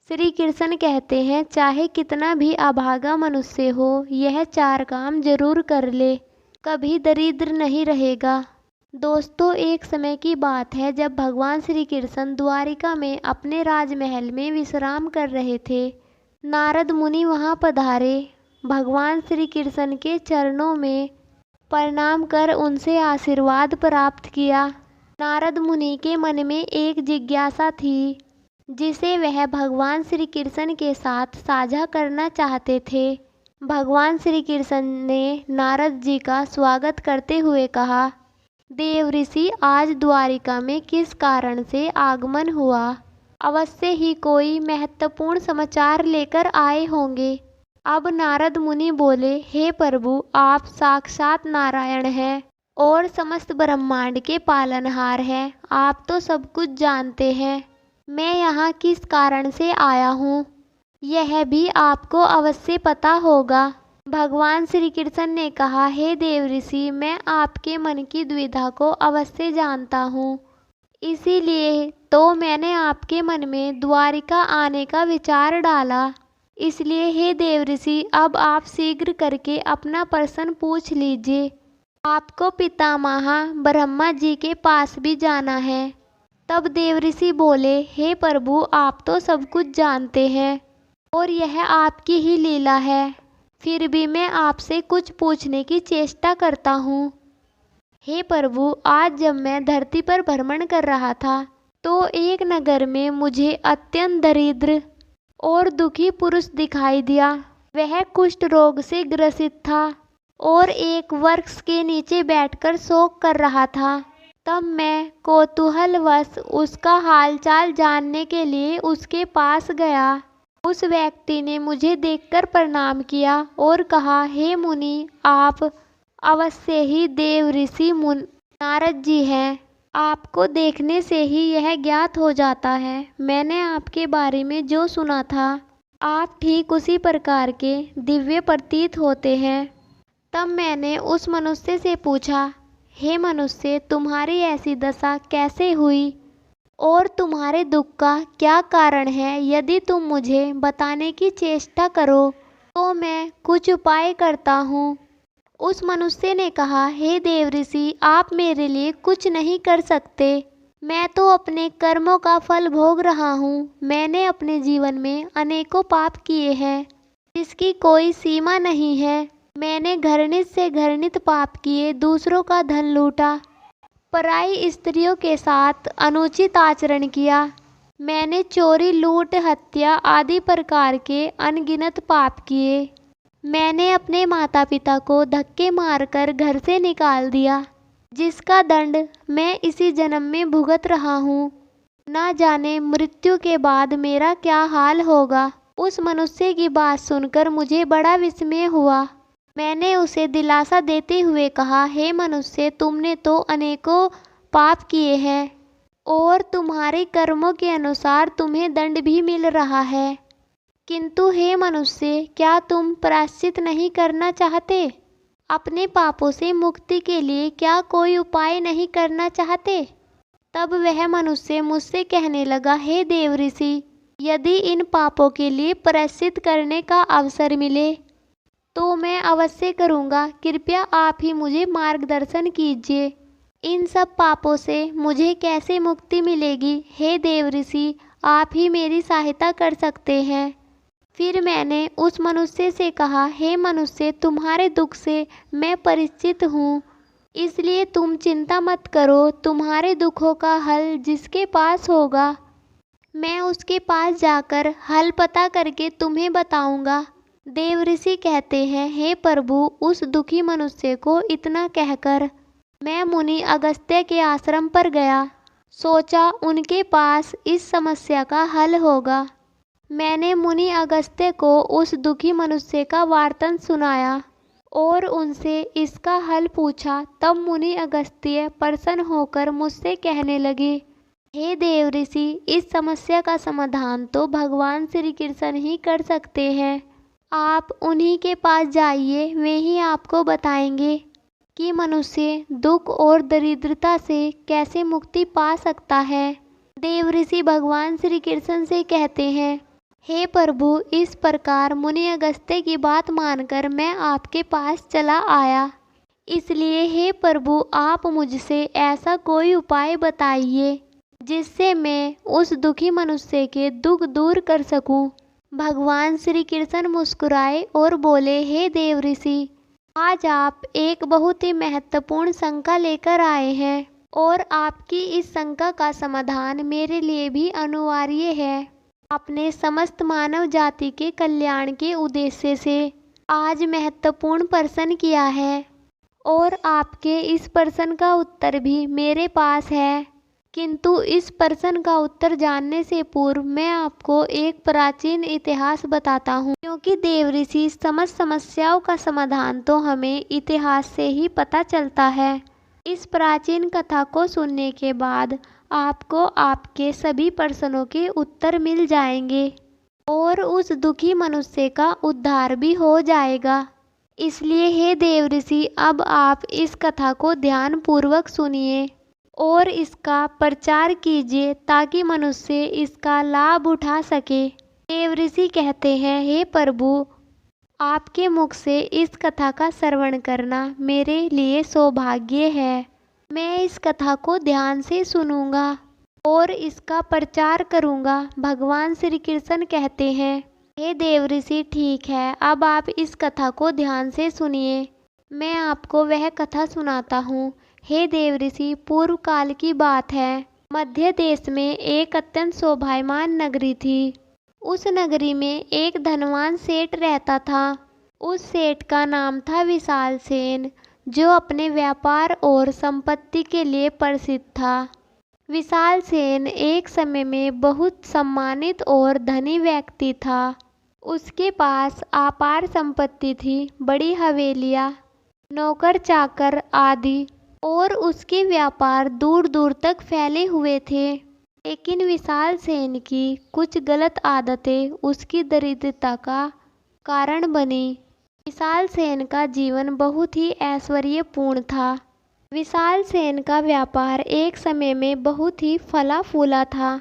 श्री कृष्ण कहते हैं, चाहे कितना भी अभागा मनुष्य हो, यह 4 काम जरूर कर ले, कभी दरिद्र नहीं रहेगा। दोस्तों, एक समय की बात है जब भगवान श्री कृष्ण द्वारिका में अपने राजमहल में विश्राम कर रहे थे। नारद मुनि वहां पधारे। भगवान श्री कृष्ण के चरणों में प्रणाम कर उनसे आशीर्वाद प्राप्त किया। नारद मुनि के मन में एक जिज्ञासा थी जिसे वह भगवान श्री कृष्ण के साथ साझा करना चाहते थे। भगवान श्री कृष्ण ने नारद जी का स्वागत करते हुए कहा, देव ऋषि, आज द्वारिका में किस कारण से आगमन हुआ? अवश्य ही कोई महत्वपूर्ण समाचार लेकर आए होंगे। अब नारद मुनि बोले, हे प्रभु, आप साक्षात नारायण हैं और समस्त ब्रह्मांड के पालनहार हैं। आप तो सब कुछ जानते हैं। मैं यहाँ किस कारण से आया हूँ यह भी आपको अवश्य पता होगा। भगवान श्री कृष्ण ने कहा, हे देव ऋषि, मैं आपके मन की दुविधा को अवश्य जानता हूँ, इसीलिए तो मैंने आपके मन में द्वारिका आने का विचार डाला। इसलिए हे देव ऋषि, अब आप शीघ्र करके अपना प्रश्न पूछ लीजिए। आपको पितामह ब्रह्मा जी के पास भी जाना है। तब देव ऋषि बोले, हे प्रभु, आप तो सब कुछ जानते हैं और यह आपकी ही लीला है, फिर भी मैं आपसे कुछ पूछने की चेष्टा करता हूँ। हे प्रभु, आज जब मैं धरती पर भ्रमण कर रहा था तो एक नगर में मुझे अत्यंत दरिद्र और दुखी पुरुष दिखाई दिया। वह कुष्ठ रोग से ग्रसित था और एक वृक्ष के नीचे बैठकर शोक कर रहा था। तब मैं कौतूहलवश उसका हालचाल जानने के लिए उसके पास गया। उस व्यक्ति ने मुझे देखकर प्रणाम किया और कहा, हे मुनि, आप अवश्य ही देव ऋषि नारद जी हैं। आपको देखने से ही यह ज्ञात हो जाता है। मैंने आपके बारे में जो सुना था, आप ठीक उसी प्रकार के दिव्य प्रतीत होते हैं। तब मैंने उस मनुष्य से पूछा, हे मनुष्य, तुम्हारी ऐसी दशा कैसे हुई और तुम्हारे दुख का क्या कारण है? यदि तुम मुझे बताने की चेष्टा करो तो मैं कुछ उपाय करता हूँ। उस मनुष्य ने कहा, हे देव ऋषि, आप मेरे लिए कुछ नहीं कर सकते। मैं तो अपने कर्मों का फल भोग रहा हूँ। मैंने अपने जीवन में अनेकों पाप किए हैं जिसकी कोई सीमा नहीं है। मैंने घृणित से घृणित पाप किए, दूसरों का धन लूटा, पराई स्त्रियों के साथ अनुचित आचरण किया। मैंने चोरी, लूट, हत्या आदि प्रकार के अनगिनत पाप किए। मैंने अपने माता पिता को धक्के मारकर घर से निकाल दिया, जिसका दंड मैं इसी जन्म में भुगत रहा हूँ। ना जाने मृत्यु के बाद मेरा क्या हाल होगा। उस मनुष्य की बात सुनकर मुझे बड़ा विस्मय हुआ। मैंने उसे दिलासा देते हुए कहा, हे मनुष्य, तुमने तो अनेकों पाप किए हैं और तुम्हारे कर्मों के अनुसार तुम्हें दंड भी मिल रहा है, किंतु हे मनुष्य, क्या तुम प्रायश्चित नहीं करना चाहते? अपने पापों से मुक्ति के लिए क्या कोई उपाय नहीं करना चाहते? तब वह मनुष्य मुझसे कहने लगा, हे देव ऋषि, यदि इन पापों के लिए प्रायश्चित करने का अवसर मिले तो मैं अवश्य करूँगा। कृपया आप ही मुझे मार्गदर्शन कीजिए। इन सब पापों से मुझे कैसे मुक्ति मिलेगी? हे देव ऋषि, आप ही मेरी सहायता कर सकते हैं। फिर मैंने उस मनुष्य से कहा, हे मनुष्य, तुम्हारे दुख से मैं परिचित हूँ, इसलिए तुम चिंता मत करो। तुम्हारे दुखों का हल जिसके पास होगा, मैं उसके पास जाकर हल पता करके तुम्हें बताऊंगा। देव ऋषि कहते हैं, हे प्रभु, उस दुखी मनुष्य को इतना कहकर मैं मुनि अगस्त्य के आश्रम पर गया। सोचा उनके पास इस समस्या का हल होगा। मैंने मुनि अगस्त्य को उस दुखी मनुष्य का वर्णन सुनाया और उनसे इसका हल पूछा। तब मुनि अगस्त्य प्रसन्न होकर मुझसे कहने लगे, हे देव ऋषि, इस समस्या का समाधान तो भगवान श्री कृष्ण ही कर सकते हैं। आप उन्हीं के पास जाइए, वे ही आपको बताएंगे कि मनुष्य दुख और दरिद्रता से कैसे मुक्ति पा सकता है। देव ऋषि भगवान श्री कृष्ण से कहते हैं, हे प्रभु, इस प्रकार मुनि अगस्त्य की बात मानकर मैं आपके पास चला आया। इसलिए हे प्रभु, आप मुझसे ऐसा कोई उपाय बताइए जिससे मैं उस दुखी मनुष्य के दुख दूर कर सकूं। भगवान श्री कृष्ण मुस्कुराए और बोले, हे देव ऋषि, आज आप एक बहुत ही महत्वपूर्ण शंका लेकर आए हैं और आपकी इस शंका का समाधान मेरे लिए भी अनिवार्य है। आपने समस्त मानव जाति के कल्याण के उद्देश्य से आज महत्वपूर्ण प्रश्न किया है और आपके इस प्रश्न का उत्तर भी मेरे पास है। किंतु इस प्रश्न का उत्तर जानने से पूर्व मैं आपको एक प्राचीन इतिहास बताता हूँ, क्योंकि देव ऋषि समस्त समस्याओं का समाधान तो हमें इतिहास से ही पता चलता है। इस प्राचीन कथा को सुनने के बाद आपको आपके सभी प्रश्नों के उत्तर मिल जाएंगे और उस दुखी मनुष्य का उद्धार भी हो जाएगा। इसलिए हे देव ऋषि, अब आप इस कथा को ध्यान पूर्वक सुनिए और इसका प्रचार कीजिए ताकि मनुष्य इसका लाभ उठा सके। देव ऋषि कहते हैं, हे प्रभु, आपके मुख से इस कथा का श्रवण करना मेरे लिए सौभाग्य है। मैं इस कथा को ध्यान से सुनूंगा और इसका प्रचार करूंगा। भगवान श्री कृष्ण कहते हैं, हे देव ऋषि, ठीक है, अब आप इस कथा को ध्यान से सुनिए। मैं आपको वह कथा सुनाता हूँ। हे देव ऋषि, पूर्व काल की बात है। मध्य देश में एक अत्यंत शोभायमान नगरी थी। उस नगरी में एक धनवान सेठ रहता था। उस सेठ का नाम था विशाल सेन, जो अपने व्यापार और संपत्ति के लिए प्रसिद्ध था। विशाल सेन एक समय में बहुत सम्मानित और धनी व्यक्ति था। उसके पास अपार संपत्ति थी, बड़ी हवेलियां, नौकर चाकर आदि, और उसके व्यापार दूर दूर तक फैले हुए थे। लेकिन विशाल सेन की कुछ गलत आदतें उसकी दरिद्रता का कारण बनी। विशाल सेन का जीवन बहुत ही ऐश्वर्यपूर्ण था। विशाल सेन का व्यापार एक समय में बहुत ही फला फूला था।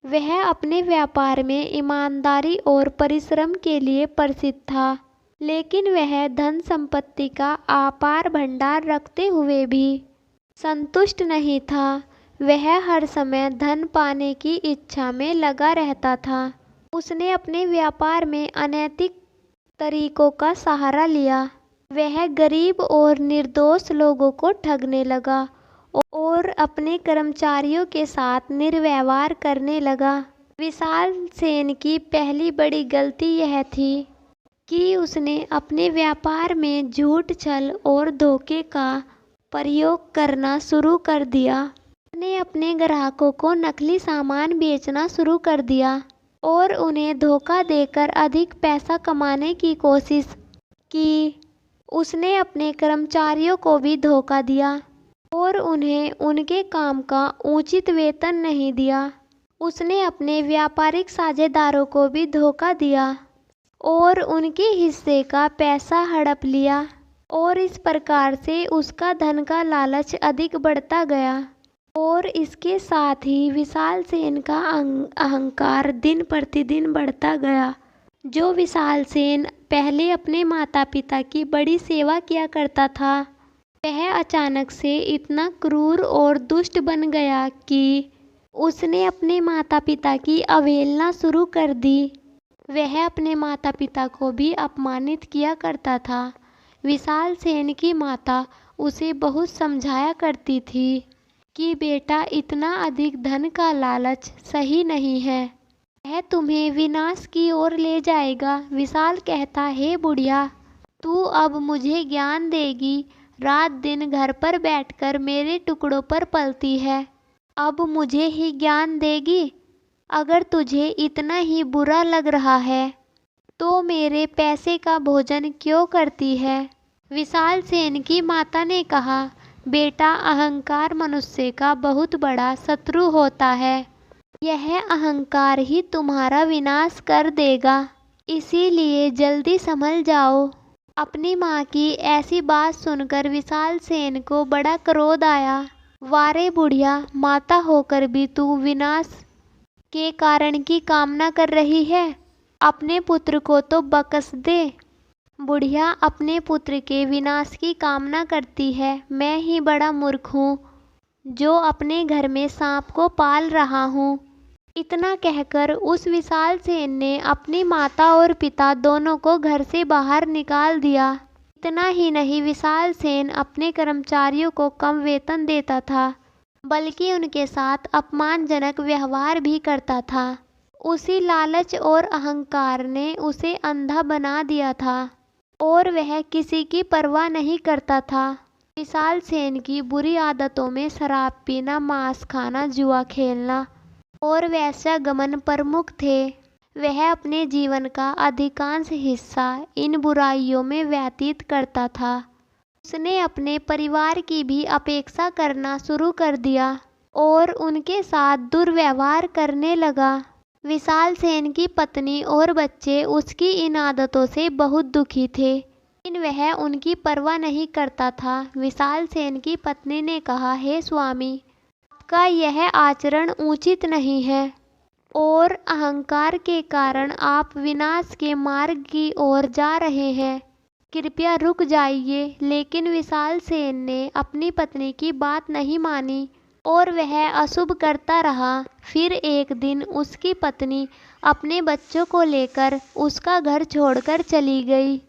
वह अपने व्यापार में ईमानदारी और परिश्रम के लिए प्रसिद्ध था, लेकिन वह धन संपत्ति का अपार भंडार रखते हुए भी संतुष्ट नहीं था। वह हर समय धन पाने की इच्छा में लगा रहता था। उसने अपने व्यापार में अनैतिक तरीकों का सहारा लिया। वह गरीब और निर्दोष लोगों को ठगने लगा और अपने कर्मचारियों के साथ निर्व्यवहार करने लगा। विशाल सेन की पहली बड़ी गलती यह थी कि उसने अपने व्यापार में झूठ, छल और धोखे का प्रयोग करना शुरू कर दिया। उसने अपने ग्राहकों को नकली सामान बेचना शुरू कर दिया और उन्हें धोखा देकर अधिक पैसा कमाने की कोशिश की। उसने अपने कर्मचारियों को भी धोखा दिया और उन्हें उनके काम का उचित वेतन नहीं दिया। उसने अपने व्यापारिक साझेदारों को भी धोखा दिया और उनके हिस्से का पैसा हड़प लिया, और इस प्रकार से उसका धन का लालच अधिक बढ़ता गया। और इसके साथ ही विशाल सेन का अहंकार दिन प्रतिदिन बढ़ता गया। जो विशाल सेन पहले अपने माता पिता की बड़ी सेवा किया करता था, वह अचानक से इतना क्रूर और दुष्ट बन गया कि उसने अपने माता पिता की अवहेलना शुरू कर दी। वह अपने माता पिता को भी अपमानित किया करता था। विशाल सेन की माता उसे बहुत समझाया करती थी कि बेटा, इतना अधिक धन का लालच सही नहीं है, यह तुम्हें विनाश की ओर ले जाएगा। विशाल कहता, हे बुढ़िया, तू अब मुझे ज्ञान देगी। रात दिन घर पर बैठकर मेरे टुकड़ों पर पलती है, अब मुझे ही ज्ञान देगी। अगर तुझे इतना ही बुरा लग रहा है तो मेरे पैसे का भोजन क्यों करती है? विशाल सेन की माता ने कहा, बेटा, अहंकार मनुष्य का बहुत बड़ा शत्रु होता है। यह अहंकार ही तुम्हारा विनाश कर देगा। इसीलिए जल्दी संभल जाओ। अपनी माँ की ऐसी बात सुनकर विशाल सेन को बड़ा क्रोध आया। वारे बुढ़िया, माता होकर भी तू विनाश के कारण की कामना कर रही है। अपने पुत्र को तो बख्श दे। बुढ़िया अपने पुत्र के विनाश की कामना करती है। मैं ही बड़ा मूर्ख हूँ जो अपने घर में सांप को पाल रहा हूँ। इतना कहकर उस विशाल सेन ने अपनी माता और पिता दोनों को घर से बाहर निकाल दिया। इतना ही नहीं, विशाल सेन अपने कर्मचारियों को कम वेतन देता था, बल्कि उनके साथ अपमानजनक व्यवहार भी करता था। उसी लालच और अहंकार ने उसे अंधा बना दिया था और वह किसी की परवाह नहीं करता था। विशाल सेन की बुरी आदतों में शराब पीना, मांस खाना, जुआ खेलना और वेश्यागमन प्रमुख थे। वह अपने जीवन का अधिकांश हिस्सा इन बुराइयों में व्यतीत करता था। उसने अपने परिवार की भी अपेक्षा करना शुरू कर दिया और उनके साथ दुर्व्यवहार करने लगा। विशाल सेन की पत्नी और बच्चे उसकी इन आदतों से बहुत दुखी थे, लेकिन वह उनकी परवाह नहीं करता था। विशाल सेन की पत्नी ने कहा, हे स्वामी, आपका यह आचरण उचित नहीं है और अहंकार के कारण आप विनाश के मार्ग की ओर जा रहे हैं। कृपया रुक जाइए। लेकिन विशाल सेन ने अपनी पत्नी की बात नहीं मानी और वह अशुभ करता रहा। फिर एक दिन उसकी पत्नी अपने बच्चों को लेकर उसका घर छोड़कर चली गई।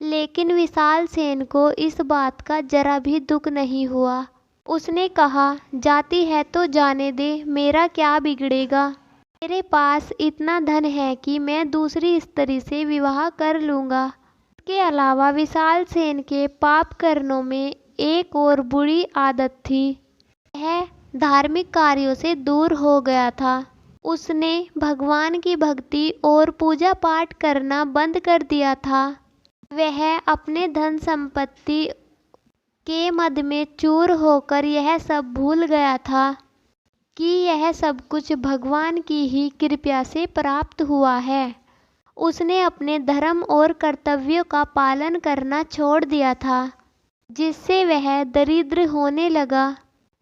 लेकिन विशाल सेन को इस बात का जरा भी दुख नहीं हुआ। उसने कहा, जाती है तो जाने दे, मेरा क्या बिगड़ेगा। मेरे पास इतना धन है कि मैं दूसरी स्त्री से विवाह कर लूँगा। इसके अलावा विशाल सेन के पाप कर्मों में एक और बुरी आदत थी। वह धार्मिक कार्यों से दूर हो गया था। उसने भगवान की भक्ति और पूजा पाठ करना बंद कर दिया था। वह अपने धन संपत्ति के मद में चूर होकर यह सब भूल गया था कि यह सब कुछ भगवान की ही कृपा से प्राप्त हुआ है। उसने अपने धर्म और कर्तव्यों का पालन करना छोड़ दिया था, जिससे वह दरिद्र होने लगा।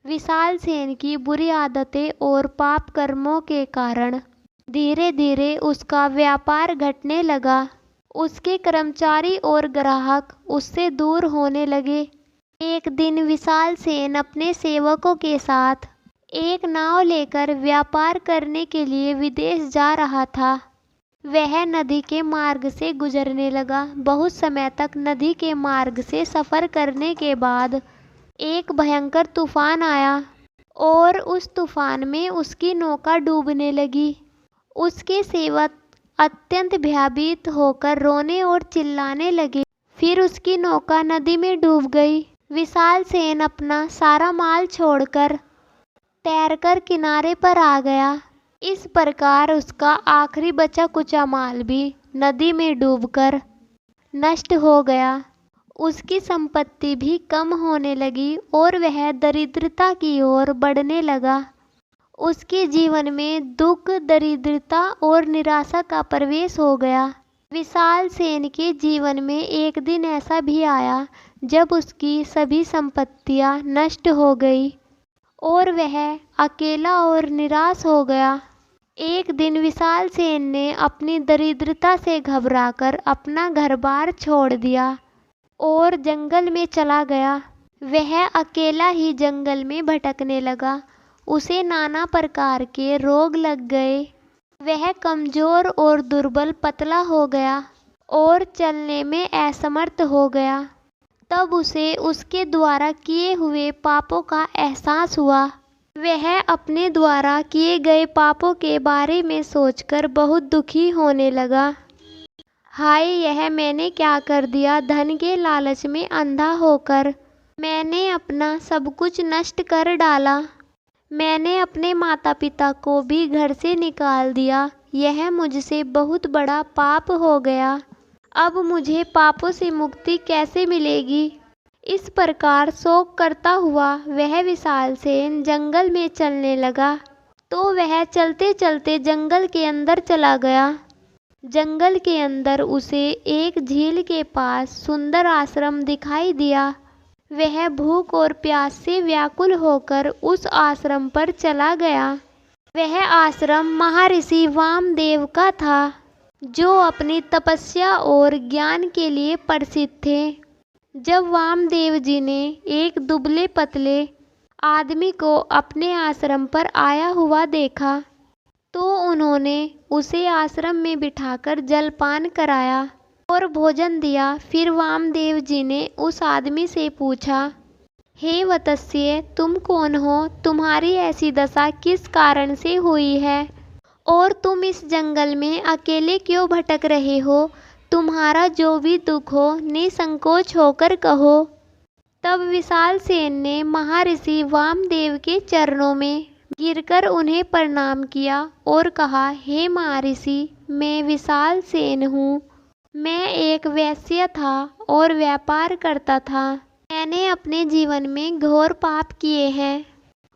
विशाल सेन की बुरी आदतें और पाप कर्मों के कारण धीरे धीरे उसका व्यापार घटने लगा। उसके कर्मचारी और ग्राहक उससे दूर होने लगे। एक दिन विशाल सेन अपने सेवकों के साथ एक नाव लेकर व्यापार करने के लिए विदेश जा रहा था। वह नदी के मार्ग से गुजरने लगा। बहुत समय तक नदी के मार्ग से सफ़र करने के बाद एक भयंकर तूफान आया और उस तूफान में उसकी नौका डूबने लगी। उसके सेवक अत्यंत भयभीत होकर रोने और चिल्लाने लगे। फिर उसकी नौका नदी में डूब गई। विशाल सेन अपना सारा माल छोड़कर तैरकर किनारे पर आ गया। इस प्रकार उसका आखिरी बचा कुचा माल भी नदी में डूबकर नष्ट हो गया। उसकी संपत्ति भी कम होने लगी और वह दरिद्रता की ओर बढ़ने लगा। उसके जीवन में दुख, दरिद्रता और निराशा का प्रवेश हो गया। विशाल सेन के जीवन में एक दिन ऐसा भी आया जब उसकी सभी संपत्तियां नष्ट हो गई और वह अकेला और निराश हो गया। एक दिन विशाल सेन ने अपनी दरिद्रता से घबराकर अपना घर-बार छोड़ दिया और जंगल में चला गया। वह अकेला ही जंगल में भटकने लगा। उसे नाना प्रकार के रोग लग गए। वह कमज़ोर और दुर्बल, पतला हो गया और चलने में असमर्थ हो गया। तब उसे उसके द्वारा किए हुए पापों का एहसास हुआ। वह अपने द्वारा किए गए पापों के बारे में सोचकर बहुत दुखी होने लगा। हाय, यह मैंने क्या कर दिया। धन के लालच में अंधा होकर मैंने अपना सब कुछ नष्ट कर डाला। मैंने अपने माता पिता को भी घर से निकाल दिया। यह मुझसे बहुत बड़ा पाप हो गया। अब मुझे पापों से मुक्ति कैसे मिलेगी। इस प्रकार शोक करता हुआ वह विशाल सेन जंगल में चलने लगा। तो वह चलते चलते जंगल के अंदर चला गया। जंगल के अंदर उसे एक झील के पास सुंदर आश्रम दिखाई दिया। वह भूख और प्यास से व्याकुल होकर उस आश्रम पर चला गया। वह आश्रम महर्षि वामदेव का था। जो अपनी तपस्या और ज्ञान के लिए प्रसिद्ध थे। जब वामदेव जी ने एक दुबले पतले आदमी को अपने आश्रम पर आया हुआ देखा तो उन्होंने उसे आश्रम में बिठाकर जलपान कराया और भोजन दिया। फिर वामदेव जी ने उस आदमी से पूछा, हे वत्स्य, तुम कौन हो? तुम्हारी ऐसी दशा किस कारण से हुई है और तुम इस जंगल में अकेले क्यों भटक रहे हो? तुम्हारा जो भी दुख हो निसंकोच होकर कहो। तब विशाल सेन ने महर्षि वामदेव के चरणों में गिरकर उन्हें प्रणाम किया और कहा, हे महर्षि, मैं विशाल सेन हूँ। मैं एक वैश्य था और व्यापार करता था। मैंने अपने जीवन में घोर पाप किए हैं,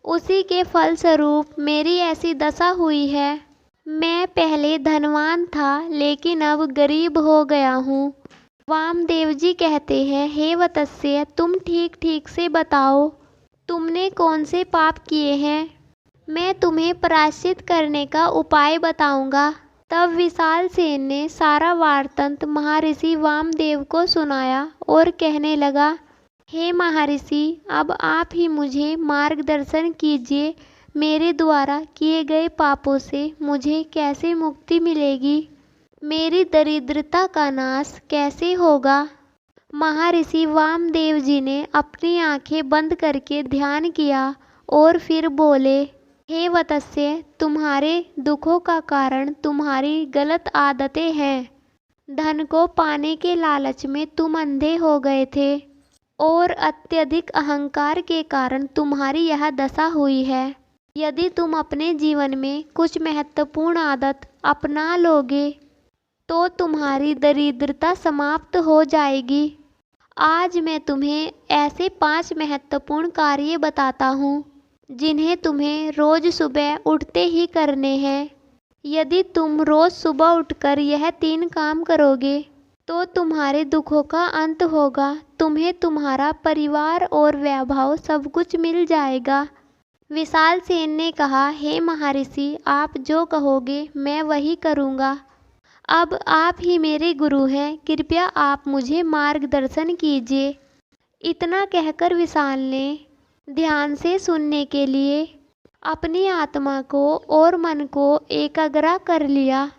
उसी के फलस्वरूप मेरी ऐसी दशा हुई है। मैं पहले धनवान था लेकिन अब गरीब हो गया हूँ। वामदेव जी कहते हैं, हे वत्स्य, तुम ठीक ठीक से बताओ, तुमने कौन से पाप किए हैं? मैं तुम्हें प्रायश्चित करने का उपाय बताऊंगा। तब विशाल सेन ने सारा वार्तंत महर्षि वामदेव को सुनाया और कहने लगा, हे महर्षि, अब आप ही मुझे मार्गदर्शन कीजिए। मेरे द्वारा किए गए पापों से मुझे कैसे मुक्ति मिलेगी? मेरी दरिद्रता का नाश कैसे होगा? महर्षि वामदेव जी ने अपनी आंखें बंद करके ध्यान किया और फिर बोले, हे वत्स्य, तुम्हारे दुखों का कारण तुम्हारी गलत आदतें हैं। धन को पाने के लालच में तुम अंधे हो गए थे और अत्यधिक अहंकार के कारण तुम्हारी यह दशा हुई है। यदि तुम अपने जीवन में कुछ महत्वपूर्ण आदत अपना लोगे तो तुम्हारी दरिद्रता समाप्त हो जाएगी। आज मैं तुम्हें ऐसे 5 महत्वपूर्ण कार्य बताता हूँ जिन्हें तुम्हें रोज सुबह उठते ही करने हैं। यदि तुम रोज सुबह उठकर यह 3 काम करोगे तो तुम्हारे दुखों का अंत होगा। तुम्हें तुम्हारा परिवार और वैभव सब कुछ मिल जाएगा। विशाल सेन ने कहा, हे महर्षि, आप जो कहोगे मैं वही करूँगा। अब आप ही मेरे गुरु हैं, कृपया आप मुझे मार्गदर्शन कीजिए। इतना कहकर विशाल ने ध्यान से सुनने के लिए अपनी आत्मा को और मन को एकाग्र कर लिया।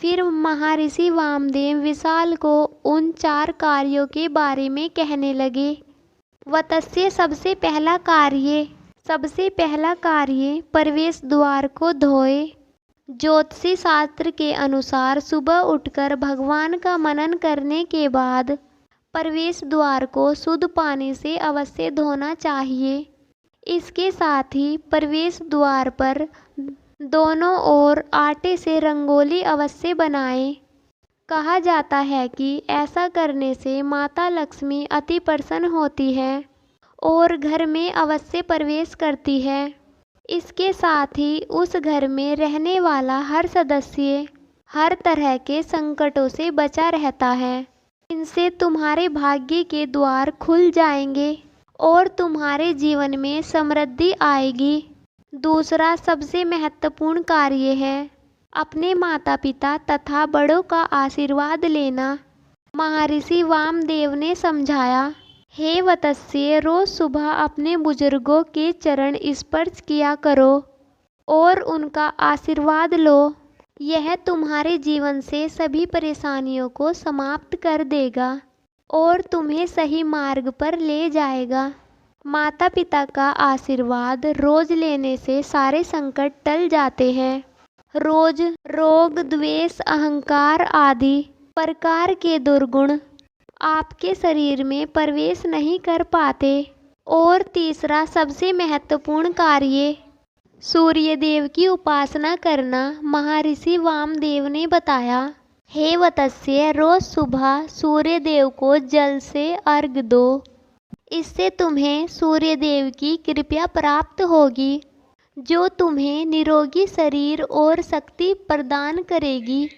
फिर महर्षि वामदेव विशाल को उन 4 कार्यों के बारे में कहने लगे। वत्स्य, सबसे पहला कार्य प्रवेश द्वार को धोए। ज्योतिषी शास्त्र के अनुसार सुबह उठकर भगवान का मनन करने के बाद प्रवेश द्वार को शुद्ध पानी से अवश्य धोना चाहिए। इसके साथ ही प्रवेश द्वार पर दोनों ओर आटे से रंगोली अवश्य बनाएं। कहा जाता है कि ऐसा करने से माता लक्ष्मी अति प्रसन्न होती है और घर में अवश्य प्रवेश करती है। इसके साथ ही उस घर में रहने वाला हर सदस्य हर तरह के संकटों से बचा रहता है। इनसे तुम्हारे भाग्य के द्वार खुल जाएंगे और तुम्हारे जीवन में समृद्धि आएगी। दूसरा सबसे महत्वपूर्ण कार्य है अपने माता पिता तथा बड़ों का आशीर्वाद लेना। महर्षि वामदेव ने समझाया, हे वत्स्य, रोज सुबह अपने बुजुर्गों के चरण स्पर्श किया करो और उनका आशीर्वाद लो। यह तुम्हारे जीवन से सभी परेशानियों को समाप्त कर देगा और तुम्हें सही मार्ग पर ले जाएगा। माता पिता का आशीर्वाद रोज लेने से सारे संकट टल जाते हैं। रोज रोग, द्वेष, अहंकार आदि प्रकार के दुर्गुण आपके शरीर में प्रवेश नहीं कर पाते। और तीसरा सबसे महत्वपूर्ण कार्य सूर्य देव की उपासना करना। महर्षि वामदेव ने बताया, हे वत्स्य, रोज सुबह सूर्य देव को जल से अर्घ दो। इससे तुम्हें सूर्य देव की कृपा प्राप्त होगी जो तुम्हें निरोगी शरीर और शक्ति प्रदान करेगी।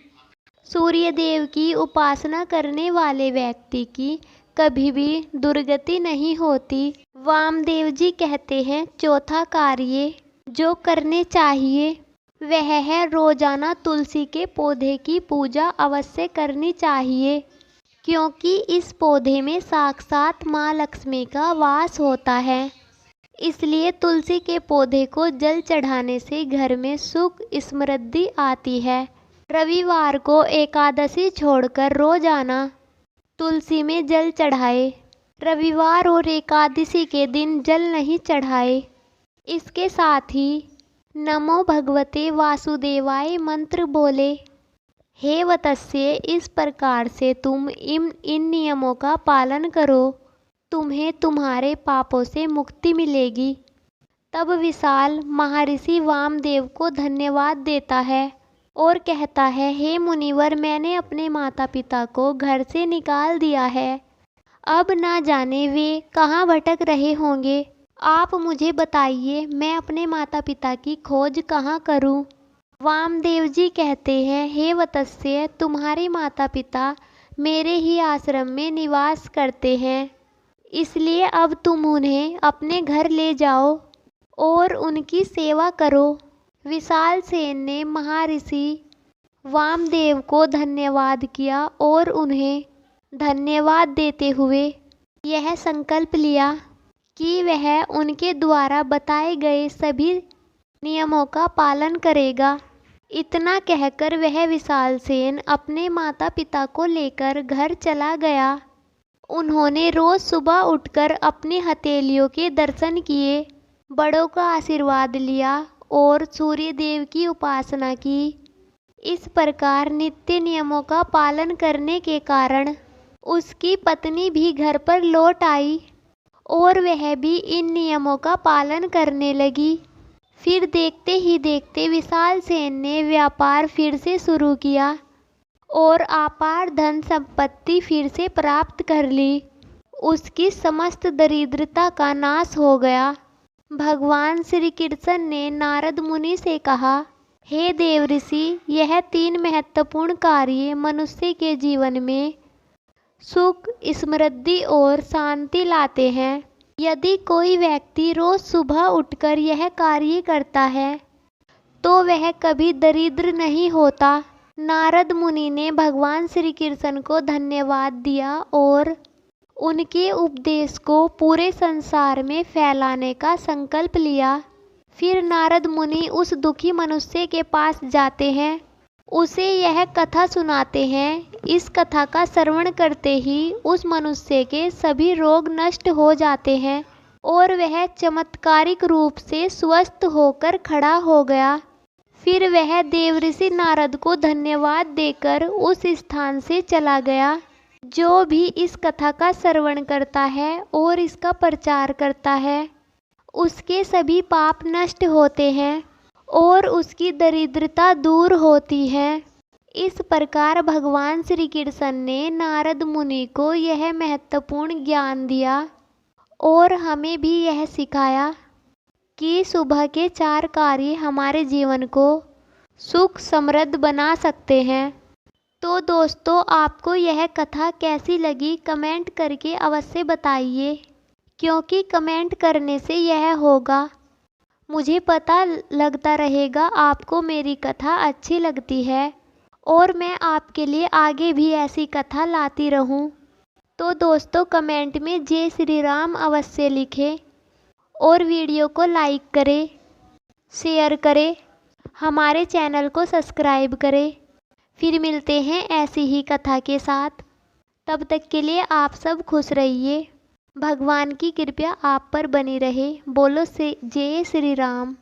सूर्य देव की उपासना करने वाले व्यक्ति की कभी भी दुर्गति नहीं होती। वामदेव जी कहते हैं, चौथा कार्य जो करने चाहिए वह है रोजाना तुलसी के पौधे की पूजा अवश्य करनी चाहिए, क्योंकि इस पौधे में साक्षात माँ लक्ष्मी का वास होता है। इसलिए तुलसी के पौधे को जल चढ़ाने से घर में सुख समृद्धि आती है। रविवार को एकादशी छोड़कर रोजाना तुलसी में जल चढ़ाए। रविवार और एकादशी के दिन जल नहीं चढ़ाए। इसके साथ ही नमो भगवते वासुदेवाय मंत्र बोले। हे वत्स्य, इस प्रकार से तुम इन नियमों का पालन करो, तुम्हें तुम्हारे पापों से मुक्ति मिलेगी। तब विशाल महर्षि वामदेव को धन्यवाद देता है और कहता है, हे मुनिवर, मैंने अपने माता पिता को घर से निकाल दिया है। अब ना जाने वे कहाँ भटक रहे होंगे। आप मुझे बताइए, मैं अपने माता पिता की खोज कहाँ करूँ। वामदेव जी कहते हैं, हे वत्स्य, तुम्हारे माता पिता मेरे ही आश्रम में निवास करते हैं, इसलिए अब तुम उन्हें अपने घर ले जाओ और उनकी सेवा करो। विशाल सेन ने महर्षि वामदेव को धन्यवाद किया और उन्हें धन्यवाद देते हुए यह संकल्प लिया कि वह उनके द्वारा बताए गए सभी नियमों का पालन करेगा। इतना कहकर वह विशाल सेन अपने माता पिता को लेकर घर चला गया। उन्होंने रोज सुबह उठकर अपनी हथेलियों के दर्शन किए, बड़ों का आशीर्वाद लिया और सूर्य देव की उपासना की। इस प्रकार नित्य नियमों का पालन करने के कारण उसकी पत्नी भी घर पर लौट आई और वह भी इन नियमों का पालन करने लगी। फिर देखते ही देखते विशाल सेन ने व्यापार फिर से शुरू किया और अपार धन संपत्ति फिर से प्राप्त कर ली। उसकी समस्त दरिद्रता का नाश हो गया। भगवान श्री कृष्ण ने नारद मुनि से कहा, हे देव ऋषि, यह 3 महत्वपूर्ण कार्य मनुष्य के जीवन में सुख, समृद्धि और शांति लाते हैं। यदि कोई व्यक्ति रोज सुबह उठकर यह कार्य करता है तो वह कभी दरिद्र नहीं होता। नारद मुनि ने भगवान श्री कृष्ण को धन्यवाद दिया और उनके उपदेश को पूरे संसार में फैलाने का संकल्प लिया। फिर नारद मुनि उस दुखी मनुष्य के पास जाते हैं, उसे यह कथा सुनाते हैं। इस कथा का श्रवण करते ही उस मनुष्य के सभी रोग नष्ट हो जाते हैं और वह चमत्कारिक रूप से स्वस्थ होकर खड़ा हो गया। फिर वह देवऋषि नारद को धन्यवाद देकर उस स्थान से चला गया। जो भी इस कथा का श्रवण करता है और इसका प्रचार करता है, उसके सभी पाप नष्ट होते हैं और उसकी दरिद्रता दूर होती है। इस प्रकार भगवान श्री कृष्ण ने नारद मुनि को यह महत्वपूर्ण ज्ञान दिया और हमें भी यह सिखाया कि सुबह के 4 कार्य हमारे जीवन को सुख समृद्ध बना सकते हैं। तो दोस्तों, आपको यह कथा कैसी लगी कमेंट करके अवश्य बताइए, क्योंकि कमेंट करने से यह होगा, मुझे पता लगता रहेगा आपको मेरी कथा अच्छी लगती है और मैं आपके लिए आगे भी ऐसी कथा लाती रहूं। तो दोस्तों, कमेंट में जय श्री राम अवश्य लिखें और वीडियो को लाइक करें, शेयर करें, हमारे चैनल को सब्सक्राइब करें। फिर मिलते हैं ऐसी ही कथा के साथ। तब तक के लिए आप सब खुश रहिए। भगवान की कृपा आप पर बनी रहे। बोलो से जय श्री राम।